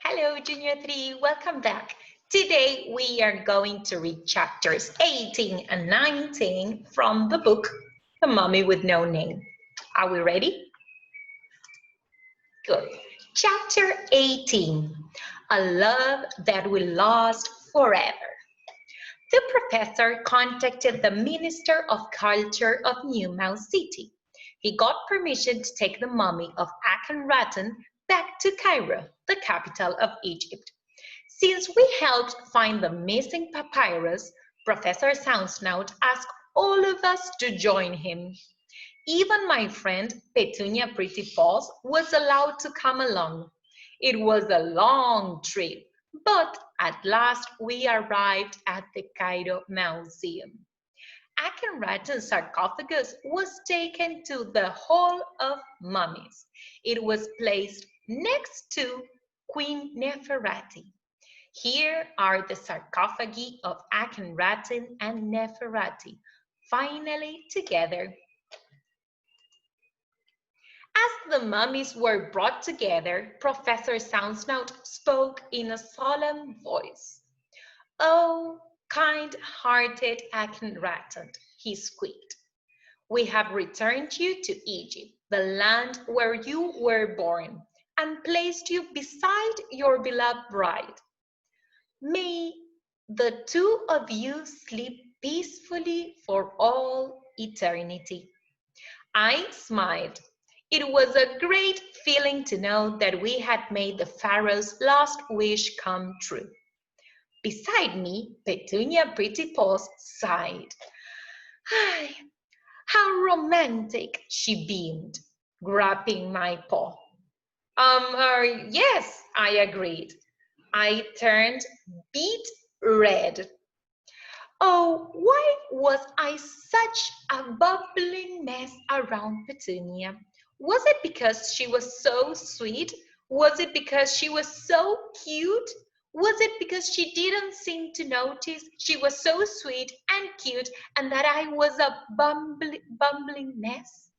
Hello, Junior 3, welcome back. Today we are going to read chapters 18 and 19 from the book The Mummy with No Name. Are we ready? Good. Chapter 18, A Love That Will Last Forever. The professor contacted the Minister of Culture of New Mouse City. He got permission to take the mummy of Akhenaten back to Cairo, the capital of Egypt. Since we helped find the missing papyrus, Professor Soundsnout asked all of us to join him. Even my friend Petunia Pretty Paws was allowed to come along. It was a long trip, but at last we arrived at the Cairo Museum. Akhenaten's sarcophagus was taken to the Hall of Mummies. It was placed next to Queen Nefertiti. Here are the sarcophagi of Akhenaten and Nefertiti, finally together. As the mummies were brought together, Professor Soundsnout spoke in a solemn voice. "Oh, kind-hearted Akhenaten," he squeaked. "We have returned you to Egypt, the land where you were born, and placed you beside your beloved bride. May the two of you sleep peacefully for all eternity." I smiled. It was a great feeling to know that we had made the Pharaoh's last wish come true. Beside me, Petunia Prettypaws sighed. "Ay, how romantic," she beamed, grabbing my paw. Yes," I agreed. I turned beet red. Oh, why was I such a bubbling mess around Petunia? Was it because she was so sweet? Was it because she was so cute? Was it because she didn't seem to notice she was so sweet and cute and that I was a bumbling mess?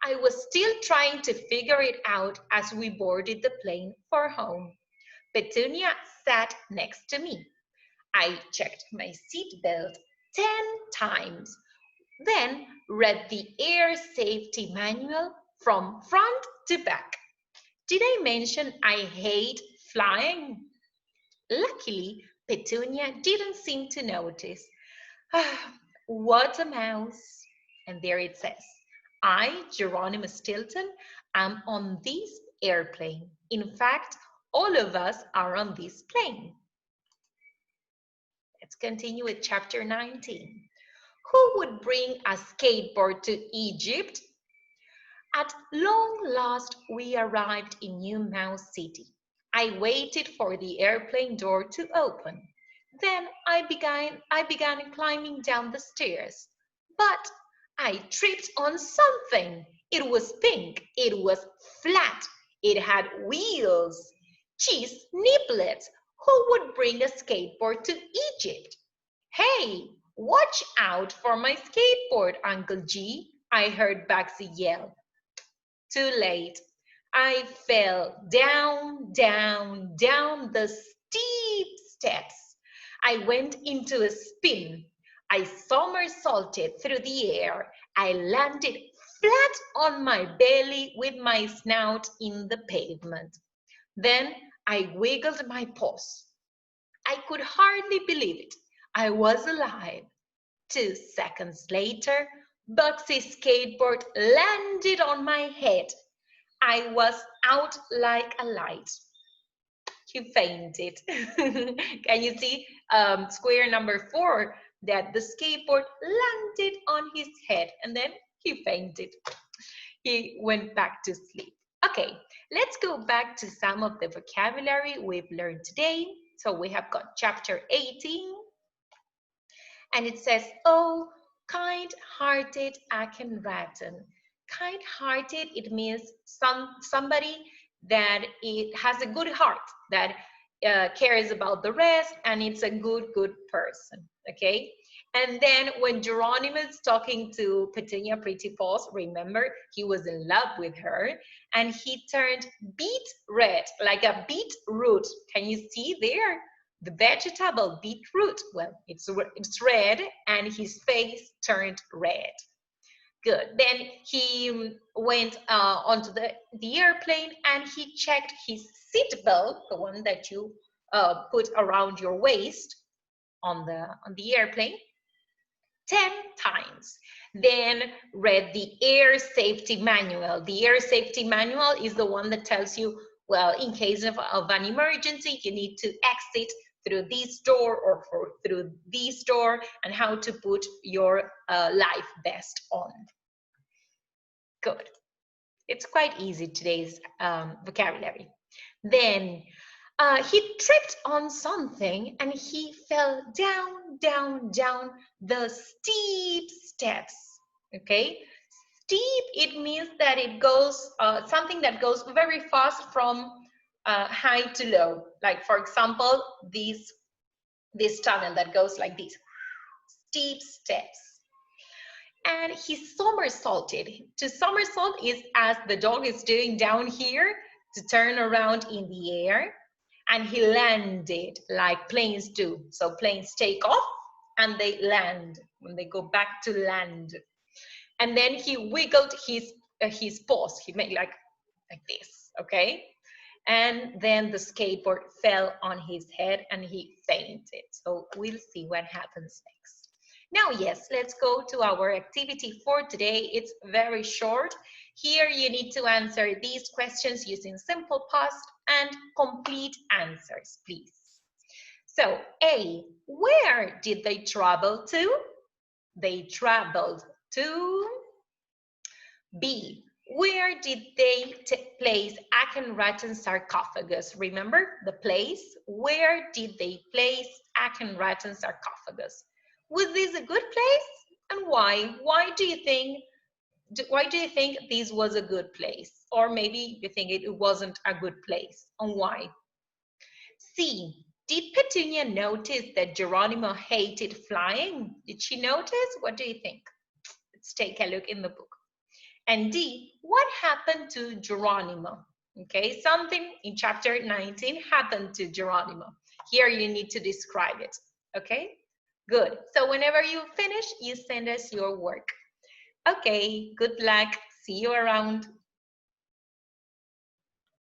I was still trying to figure it out as we boarded the plane for home. Petunia sat next to me. I checked my seatbelt 10 times, then read the air safety manual from front to back. Did I mention I hate flying? Luckily, Petunia didn't seem to notice. Ah, what a mouse. And there it says, I, Geronimo Stilton, am on this airplane. In fact, all of us are on this plane. Let's continue with chapter 19. Who would bring a skateboard to Egypt? At long last, we arrived in New Mouse City. I waited for the airplane door to open. Then I began climbing down the stairs. But I tripped on something. It was pink. It was flat. It had wheels. Cheese niblets. Who would bring a skateboard to Egypt? Hey, watch out for my skateboard, Uncle G, I heard Baxi yell. Too late. I fell down, down, down the steep steps. I went into a spin. I somersaulted through the air. I landed flat on my belly with my snout in the pavement. Then I wiggled my paws. I could hardly believe it. I was alive. 2 seconds later, Buxy's skateboard landed on my head. I was out like a light. He fainted. Can you see square number 4 that the skateboard landed on his head and then he fainted. He went back to sleep. Okay, let's go back to some of the vocabulary we've learned today. So we have got chapter 18, and it says, oh, kind-hearted Akhenaten. Kind-hearted, it means somebody that it has a good heart, that cares about the rest, and it's a good person, okay? And then when Geronimo is talking to Petunia Pretty Paws, remember, he was in love with her, and he turned beet red, like a beetroot. Can you see there? The vegetable beetroot. Well, it's red, and his face turned red. Good. Then he went onto the airplane, and he checked his seat belt, the one that you put around your waist on the airplane, 10 times. Then read the air safety manual. The air safety manual is the one that tells you, well, in case of an emergency, you need to exit through this door or through this door, and how to put your life vest on. Good. It's quite easy, today's vocabulary. Then he tripped on something, and he fell down, down, down the steep steps. Okay, steep, it means that it goes, something that goes very fast from high to low. Like, for example, this tunnel that goes like this, steep steps. And he somersaulted. To somersault is as the dog is doing down here, to turn around in the air. And he landed like planes do. So planes take off and they land when they go back to land. And then he wiggled his paws. He made like this, okay? And then the skateboard fell on his head and he fainted. So we'll see what happens next. Now, yes, let's go to our activity for today. It's very short. Here you need to answer these questions using simple past and complete answers, please. So, A, where did they travel to? They traveled to. B, where did they place Akhenaten's sarcophagus? Remember the place? Where did they place Akhenaten's sarcophagus? Was this a good place? And why? Why do you think this was a good place? Or maybe you think it wasn't a good place. And why? C, did Petunia notice that Geronimo hated flying? Did she notice? What do you think? Let's take a look in the book. And D, what happened to Geronimo? Okay, something in chapter 19 happened to Geronimo. Here you need to describe it. Okay, good. So whenever you finish, you send us your work. Okay, good luck. See you around.